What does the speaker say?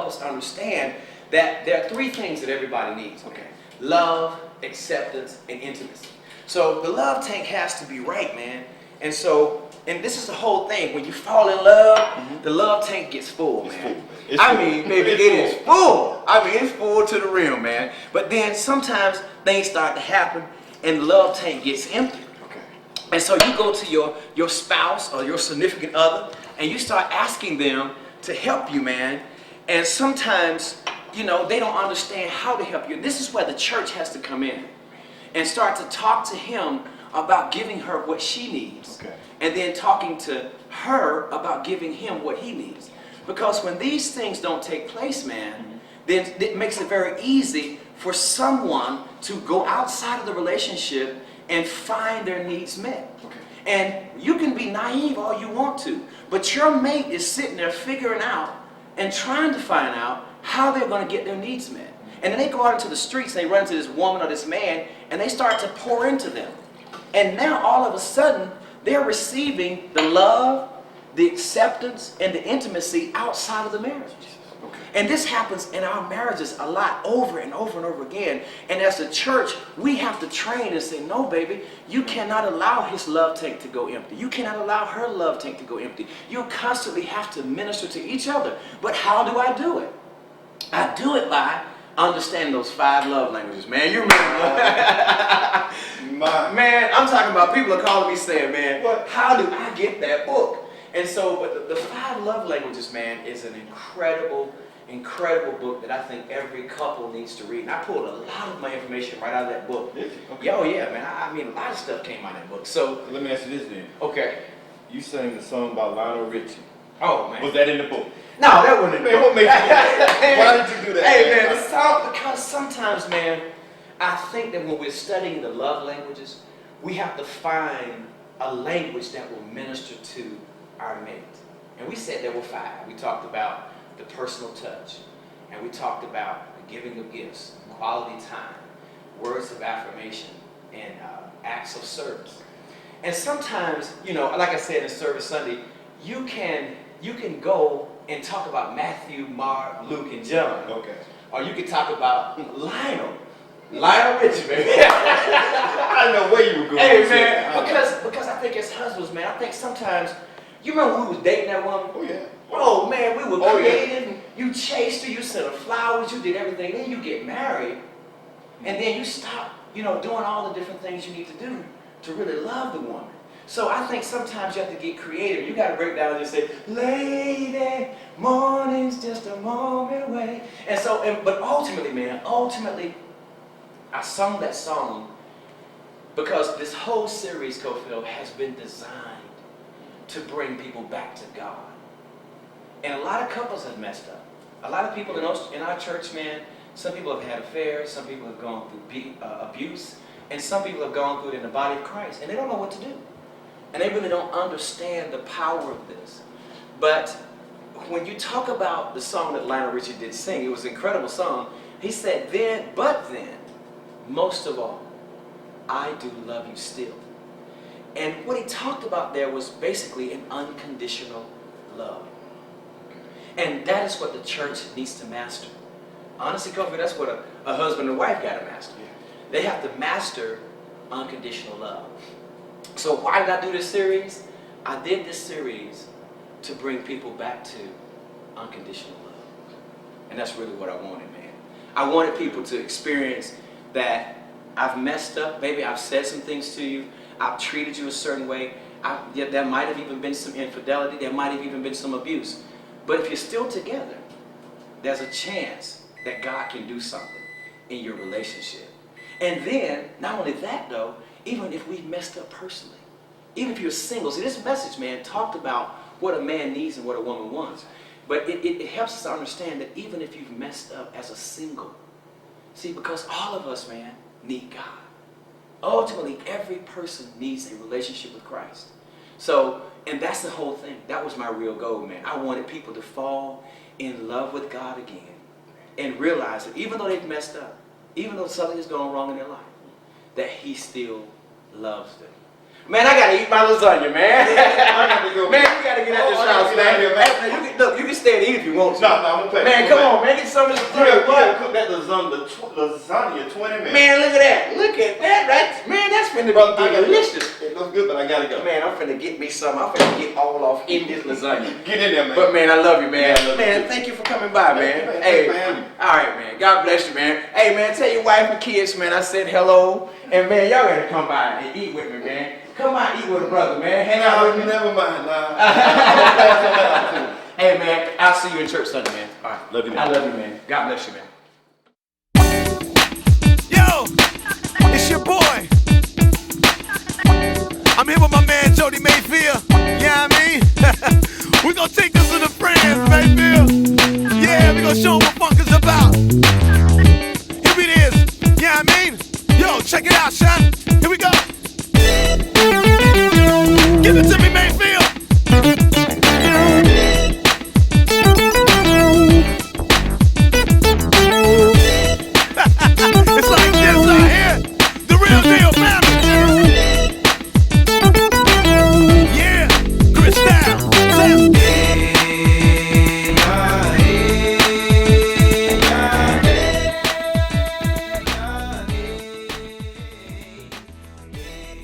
help us understand that there are three things that everybody needs. Okay. Love, acceptance, and intimacy. So the love tank has to be right, man. And this is the whole thing. When you fall in love, the love tank gets full, man. I mean, baby, it is full. I mean, it's full to the rim, man. But then sometimes things start to happen and the love tank gets empty. Okay. And so you go to your spouse or your significant other and you start asking them to help you, man. And sometimes, you know, they don't understand how to help you. This is where the church has to come in and start to talk to him about giving her what she needs. Okay. And then talking to her about giving him what he needs. Because when these things don't take place, man, then it makes it very easy for someone to go outside of the relationship and find their needs met. Okay. And you can be naive all you want to, but your mate is sitting there figuring out and trying to find out how they're going to get their needs met. And then they go out into the streets and they run into this woman or this man and they start to pour into them. And now all of a sudden they're receiving the love, the acceptance, and the intimacy outside of the marriage. Okay. And this happens in our marriages a lot, over and over and over again. And as a church, we have to train and say, no, baby, you cannot allow his love tank to go empty. You cannot allow her love tank to go empty. You constantly have to minister to each other. But how do I do it? I do it by understanding those 5 love languages, man. You remember? Man, I'm talking about people are calling me saying, man, how do I get that book? And so, but the 5 love languages, man, is an incredible book that I think every couple needs to read. And I pulled a lot of my information right out of that book. Okay. Oh yeah, man. I mean, a lot of stuff came out of that book. So let me ask you this then. Okay. You sang the song by Lionel Richie. Oh man. Was that in the book? No, that wasn't in the book. What makes you do that? Why did you do that? Hey man, the song, because sometimes, man, I think that when we're studying the love languages, we have to find a language that will minister to our mate. And we said there were 5. We talked about the personal touch, and we talked about the giving of gifts, quality time, words of affirmation, and acts of service. And sometimes, you know, like I said in Service Sunday, you can go and talk about Matthew, Mark, Luke, and John. Okay. Or you can talk about Lionel Richie, baby. I know where you were going. Hey man, because I think as husbands, man, I think sometimes, you remember when we was dating that woman? Oh yeah. Oh man, we were creative. Yeah. You chased her, you sent her flowers, you did everything. Then you get married, and then you stop, you know, doing all the different things you need to do to really love the woman. So I think sometimes you have to get creative. You got to break down and just say, lady, morning's just a moment away. And so, but ultimately, man, I sung that song because this whole series, Cofield, has been designed to bring people back to God. And a lot of couples have messed up. A lot of people in our church, man, some people have had affairs, some people have gone through abuse, and some people have gone through it in the body of Christ, and they don't know what to do. And they really don't understand the power of this. But when you talk about the song that Lionel Richie did sing, it was an incredible song. He said, then, most of all, I do love you still. And what he talked about there was basically an unconditional love. And that is what the church needs to master. Honestly, Kofi, that's what a husband and wife got to master. They have to master unconditional love. So why did I do this series? I did this series to bring people back to unconditional love. And that's really what I wanted, man. I wanted people to experience that I've messed up. Maybe I've said some things to you. I've treated you a certain way. There might have even been some infidelity. There might have even been some abuse. But if you're still together, there's a chance that God can do something in your relationship. And then, not only that though, even if we messed up personally, even if you're single. See, this message, man, talked about what a man needs and what a woman wants. But it helps us to understand that even if you've messed up as a single, see, because all of us, man, need God. Ultimately, every person needs a relationship with Christ. So, and that's the whole thing. That was my real goal, man. I wanted people to fall in love with God again and realize that even though they've messed up, even though something has gone wrong in their life, that He still loves them. Man, I gotta eat my lasagna, man. Man, you gotta get out this house, man. Look, you can stay and eat if you want to. No, I'm gonna play. Man, come on, man. man. Get some of this You gotta lasagna. cook that lasagna 20 minutes. Man, look at that. Look at that, right? Man, that's finna Brother, I be gotta go. delicious. It looks good, but I gotta go. Man, I'm finna get me some. I'm finna get all off in this lasagna. Get in there, man. But man, I love you, man. Yeah, I love you Man, too. thank you for coming by, Thank man. you, man. Hey, Thanks for having me. all right, man. God bless you, man. Hey, man, tell your wife and kids, man, I said hello. And man, y'all gotta come by and eat with me, man. Come by and eat with a brother, man. Hang out with me. Never mind. Nah. I'm gonna pass on that out, too. Hey, man, I'll see you in church Sunday, man. All right. Love you, man. I love you, man. God bless you, man. Yo, it's your boy. I'm here with my man Jody Mayfield. Yeah, I mean, we're gonna take this to the friends, Mayfield. Yeah, we're gonna show them what funk is about. Here it is. Yeah, I mean, yo, check it out, son. Here we go. Give it to me, Mayfield.